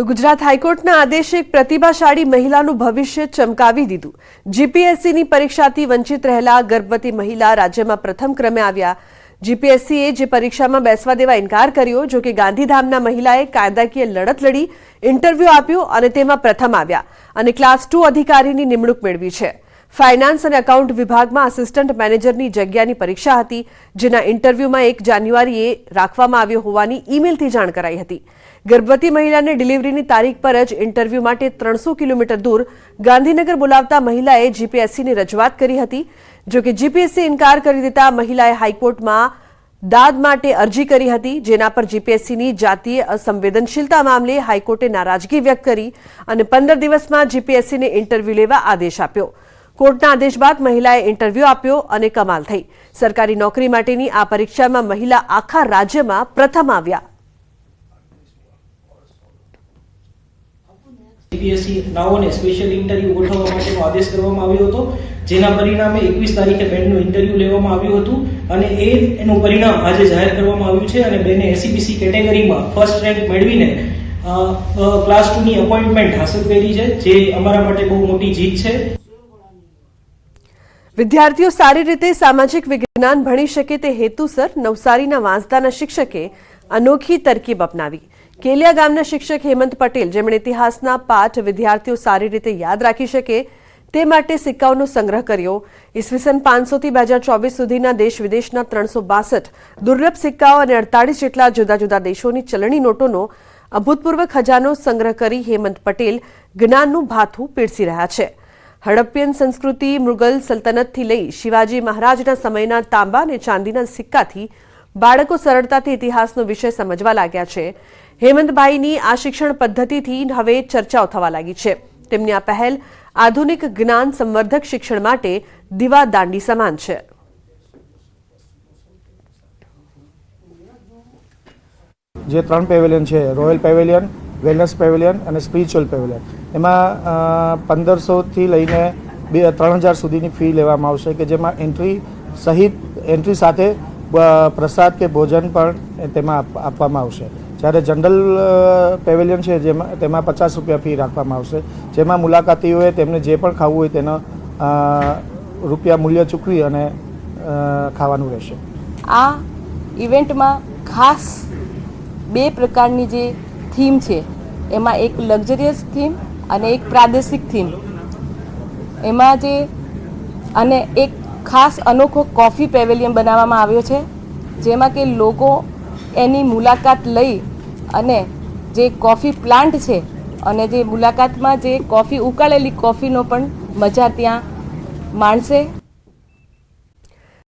તો ગુજરાત હાઈકોર્ટના આદેશે એક પ્રતિભાશાળી મહિલાનું ભવિષ્ય ચમકાવી દીધું। જીપીએસસીની પરીક્ષાથી વંચિત રહેલા ગર્ભવતી મહિલા રાજ્યમાં પ્રથમ ક્રમે આવ્યા। જીપીએસસીએ જે પરીક્ષામાં બેસવા દેવા ઇનકાર કર્યો, જો કે ગાંધીધામના મહિલાએ કાયદાકીય લડત લડી, ઇન્ટરવ્યુ આપ્યો અને તેમાં પ્રથમ આવ્યા અને ક્લાસ 2 અધિકારીની નિમણૂક મેળવી છે। ફાઇનાન્સ અને એકાઉન્ટ વિભાગમાં આસિસ્ટન્ટ મેનેજરની જગ્યાની પરીક્ષા હતી, જેના ઇન્ટરવ્યુમાં 1 જાન્યુઆરીએ રાખવામાં આવ્યો હોવાની ઈમેલથી જાણ કરાઈ હતી। ગર્ભવતી મહિલાને ડિલિવરીની તારીખ પર જ ઇન્ટરવ્યુ માટે 300 કિલોમીટર દૂર ગાંધીનગર બોલાવતા મહિલાએ જીપીએસસીની રજૂઆત કરી હતી। જો કે જીપીએસસી ઇનકાર કરી દેતા મહિલાએ હાઈકોર્ટમાં દાદ માટે અરજી કરી હતી, જેના પર જીપીએસસીની જાતીય અસંવેદનશીલતા મામલે હાઈકોર્ટે નારાજગી વ્યક્ત કરી અને 15 દિવસમાં જીપીએસસીને ઇન્ટરવ્યુ લેવા આદેશ આપ્યો। કોર્ટના આદેશ બાદ મહિલાએ ઇન્ટરવ્યુ આપ્યો અને કમાલ થઈ। સરકારી નોકરી માટેની આ પરીક્ષામાં મહિલા આખા રાજ્યમાં પ્રથમ આવ્યા। જીપીએસસી નાઓને સ્પેશિયલ ઇન્ટરવ્યુ ગોઠવવા માટેનો આદેશ કરવામાં આવ્યો હતો, જેના પરિણામે 21 તારીખે બેનનું ઇન્ટરવ્યુ લેવામાં આવ્યું હતું અને એનું પરિણામ આજે જાહેર કરવામાં આવ્યું છે અને બેને એસસીબીસી કેટેગરીમાં ફર્સ્ટ રેન્ક મેળવીને ક્લાસ 2 ની અપોઇન્ટમેન્ટ હાંસલ કરી છે, જે અમારા માટે બહુ મોટી જીત છે। વિદ્યાર્થીઓ સારી રીતે સામાજિક વિજ્ઞાન ભણી શકે તે હેતુસર નવસારીના વાંસદાના શિક્ષકે અનોખી તરકીબ અપનાવી। કેલિયા ગામના શિક્ષક હેમંત પટેલ, જેમણે ઇતિહાસના પાઠ વિદ્યાર્થીઓ સારી રીતે યાદ રાખી શકે તે માટે સિક્કાઓનો સંગ્રહ કર્યો। ઈસવીસન 500 થી 2024 સુધીના દેશ વિદેશના 362 દુર્લભ સિક્કાઓ અને 48 જેટલા જુદા જુદા દેશોની ચલણી નોટોનો અભૂતપૂર્વ ખજાનો સંગ્રહ કરી હેમંત પટેલ જ્ઞાનનું ભાથું પીરસી રહ્યા છે। હડપ્પિયન સંસ્કૃતિ, મુગલ સલ્તનતથી લઈ શિવાજી મહારાજના સમયના તાંબા અને ચાંદીના સિક્કાથી બાળકો સરળતાથી ઇતિહાસનો વિષય સમજવા લાગ્યા છે। હેમંતભાઈની આ શિક્ષણ પદ્ધતિથી હવે ચર્ચાઓ થવા લાગી છે। તેમની આ પહેલ આધુનિક જ્ઞાન સંવર્ધક શિક્ષણ માટે દીવાદાંડી સમાન છે। જે 3 પેવેલિયન છે, રોયલ પેવેલિયન, વેલનેસ પેવેલિયન અને સ્પિરિચ્યુઅલ પેવેલિયન, એમાં 1500 થી લઈને 3000 સુધીની ફી લેવામાં આવશે, કે જેમાં એન્ટ્રી સાથે પ્રસાદ કે ભોજન પણ તેમાં આપવામાં આવશે। જ્યારે જનરલ પેવેલિયન છે તેમાં 50 રૂપિયા ફી રાખવામાં આવશે, જેમાં મુલાકાતીઓએ તેમને જે પણ ખાવું હોય તેનો રૂપિયા મૂલ્ય ચૂકવી અને ખાવાનું રહેશે। આ ઇવેન્ટમાં ખાસ 2 પ્રકારની જે થીમ છે, એમાં એક લક્ઝરિયસ થીમ અને એક પ્રાદેશિક થીમ, એમાં જે અને એક ખાસ અનોખો કોફી પેવેલિયન બનાવવામાં આવ્યો છે, જેમાં કે લોકો એની મુલાકાત લઈ અને જે કોફી પ્લાન્ટ છે અને જે મુલાકાતમાં જે કોફી ઉકાળેલી કોફીનો પણ મજા ત્યાં માણશે।